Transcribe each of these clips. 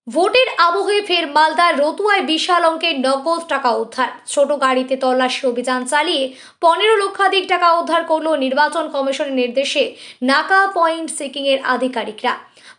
ভোটের আবহে ফের মালদার রতুয়ায় বিশাল অঙ্কের নগদ টাকা উদ্ধার। ছোট গাড়িতে তল্লাশি অভিযান চালিয়ে 15 লক্ষাধিক টাকা উদ্ধার করল নির্বাচন কমিশনের নির্দেশে নাকা পয়েন্ট চেকিং এর আধিকারিকরা।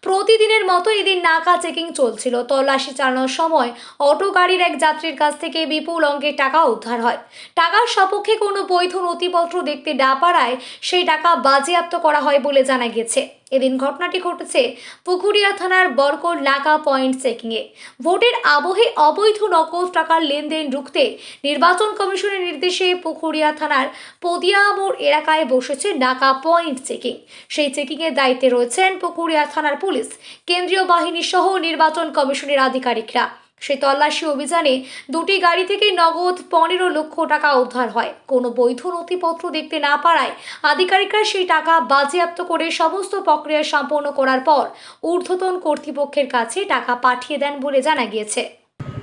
প্রতিদিনের মতো এদিন নাকা চেকিং চলছিল। তল্লাশি চালানোর সময় অটো গাড়ির এক যাত্রীর কাছ থেকে বিপুল অঙ্কের টাকা উদ্ধার হয়। টাকার সপক্ষে কোনো বৈধ নথিপত্র দেখতে না পারায় সেই টাকা বাজেয়াপ্ত করা হয় বলে জানা গেছে। এদিন ঘটনাটি ঘটেছে পুকুরিয়া থানার বরকর নাকা পয়েন্ট চেকিংয়ে। ভোটের আবহে অবৈধ নগদ টাকার লেনদেন রুখতে নির্বাচন কমিশনের নির্দেশে পুকুরিয়া থানার পদিয়ামোড় এলাকায় বসেছে নাকা পয়েন্ট চেকিং। সেই চেকিংয়ের দায়িত্বে রয়েছেন পুকুরিয়া থানার পুলিশ, কেন্দ্রীয় বাহিনী সহ নির্বাচন কমিশনের আধিকারিকরা। সেই তল্লাশি অভিযানে দুটি গাড়ি থেকে নগদ 15 লক্ষ টাকা উদ্ধার হয়। কোনো বৈধ নথিপত্র দেখতে না পারায় আধিকারিকরা সেই টাকা বাজেয়াপ্ত করে সমস্ত প্রক্রিয়া সম্পন্ন করার পর ঊর্ধ্বতন কর্তৃপক্ষের কাছে টাকা পাঠিয়ে দেন বলে জানা গিয়েছে।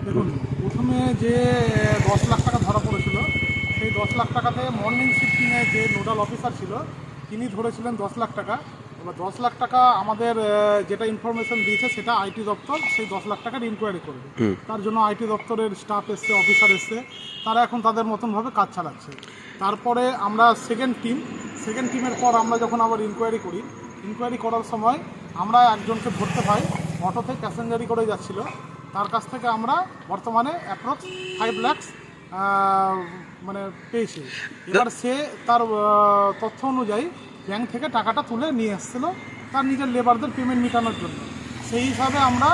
দেখুন, প্রথমে যে 10 লাখ টাকা ধরা পড়েছিল, সেই 10 লাখ টাকাতে মর্নিং শিফটিংয়ে যে নোডাল অফিসার ছিল তিনি ধরেছিলেন 10 লাখ টাকা। এবার 10 লাখ টাকা আমাদের যেটা ইনফরমেশন দিয়েছে সেটা আইটি দপ্তর সেই 10 লাখ টাকার ইনকোয়ারি করবে। তার জন্য আইটি দপ্তরের স্টাফ এসছে, অফিসার এসছে, তারা এখন তাদের মতনভাবে কাজ চালাচ্ছে। তারপরে আমরা সেকেন্ড টিমের পর আমরা যখন আবার ইনকোয়ারি করার সময় আমরা একজনকে ধরতে পাই, অটোতে প্যাসেঞ্জারি করে যাচ্ছিল। তার কাছ থেকে আমরা বর্তমানে অ্যাপ্রক্স 5 লাখ মানে পেয়েছি। এবার সে তার তথ্য অনুযায়ী ব্যাংক থেকে টাকাটা তুলে নিয়ে এসেছিলো তার নিজের লেবারদের পেমেন্ট মেটানোর জন্য। সেই হিসাবে আমরা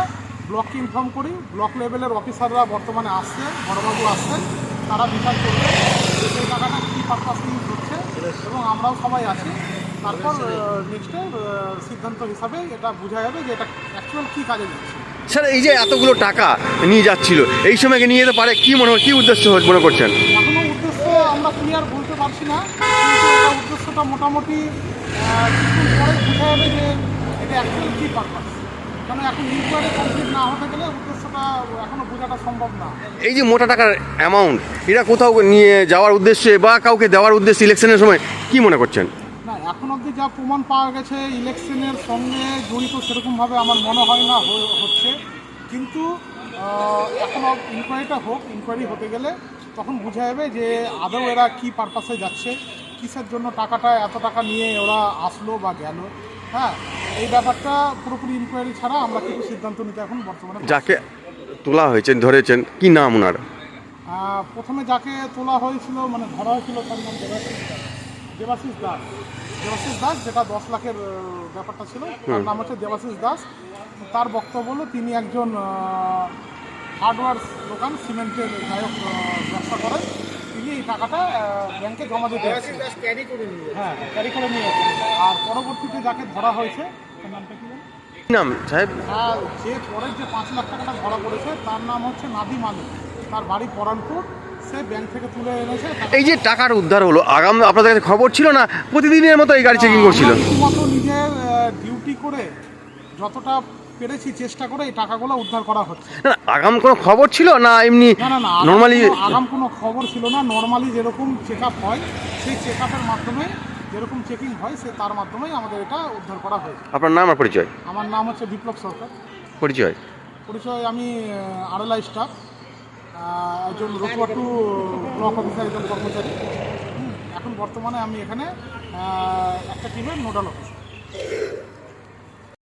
ব্লককে ইনফর্ম করি। ব্লক লেভেলের অফিসাররা বর্তমানে আসছে, বড়বাবু আসছেন, তারা বিচার করবে যে সেই টাকাটা কী পারপাস ইউজ হচ্ছে এবং আমরাও সবাই আছি। তারপর নেক্সটে সিদ্ধান্ত হিসাবে এটা বোঝা যাবে যে এটা অ্যাকচুয়াল কী কাজে দিচ্ছে। স্যার, এই যে এতগুলো টাকা নিয়ে যাচ্ছিল, এই সময় নিয়ে যেতে পারে কি মনে হয়, কি উদ্দেশ্য মনে করছেন? এখনও উদ্দেশ্য আমরা ক্লিয়ার বলতে পারছি না, কিন্তু এটা উদ্দেশ্যটা মোটামুটি কিছুদিন পরে বোঝা যাবে যে এটা অ্যাকচুয়ালি কী পারপাস। কারণ এখন ইনকোয়ারি কমপ্লিট না হতে গেলে উদ্দেশ্যটা এখনও বোঝাটা সম্ভব না। এই যে মোটা টাকার অ্যামাউন্ট, এটা কোথাও নিয়ে যাওয়ার উদ্দেশ্যে বা কাউকে দেওয়ার উদ্দেশ্যে ইলেকশনের সময় কি মনে করছেন? না, এখন অবধি যা প্রমাণ পাওয়া গেছে ইলেকশনের সঙ্গে জড়িত সেরকমভাবে আমার মনে হয় না হচ্ছে। কিন্তু এখন ইনকোয়ারি হতে গেলে তখন বোঝা যাবে যে আদৌ এরা কী পারপাসে যাচ্ছে, কিসের জন্য টাকাটা এত টাকা নিয়ে ওরা আসলো বা গেল। হ্যাঁ, এই ব্যাপারটা পুরোপুরি ইনকোয়ারি ছাড়া আমরা কিছু সিদ্ধান্ত নিতে এখন বর্তমানে। যাকে তোলা হয়েছে, ধরেছেন, কি নাম ওনার? প্রথমে যাকে তোলা হয়েছিল মানে ধরা হয়েছিল তার নাম দেবাশিস দাস, যেটা 10 লাখের ব্যাপারটা ছিল, তার নাম হচ্ছে দেবাশিস দাস। তার বক্তব্য হলো তিনি একজন হার্ডওয়্যার দোকান, সিমেন্টের ব্যবসা করেন। তিনি এই টাকাটা ব্যাংকে জমা দিতে ক্যারি করে নিয়ে আর পরবর্তীতে যাকে ধরা হয়েছে তার নামটা কি নাম সাহেব? যে পরের যে 5 লাখ টাকাটা ধরা পড়েছে তার নাম হচ্ছে নাদিম আলী, তার বাড়ি পরানপুর। সে ব্যাংক থেকে তুলে এনেছে। এই যে টাকার উদ্ধার হলো, আগাম আপনাদের কাছে খবর ছিল না? প্রতিদিনের মতো এই গাড়ি চেকিং করছিল? শুধুমাত্র নিজের ডিউটি করে যতটা পেরেছি চেষ্টা করে এই টাকাগুলো উদ্ধার করা হচ্ছে। না, আগাম কোনো খবর ছিল না এমনি নর্মালি? আগাম কোনো খবর ছিল না। নর্মালি যেরকম চেক আপ হয় সেই চেক আপের মাধ্যমে যেরকম চেকিং হয় তার মাধ্যমেই আমাদের এটা উদ্ধার করা হয়েছে। আপনার নাম আর পরিচয়? আমার নাম হচ্ছে বিপ্লব সরকার। পরিচয়? আমি আরএলআই স্টাফ, একজন রতুয়া 2 ব্লক অফিসার, একজন কর্মচারী। এখন বর্তমানে আমি এখানে একটা টিমের নোডাল অফিসার।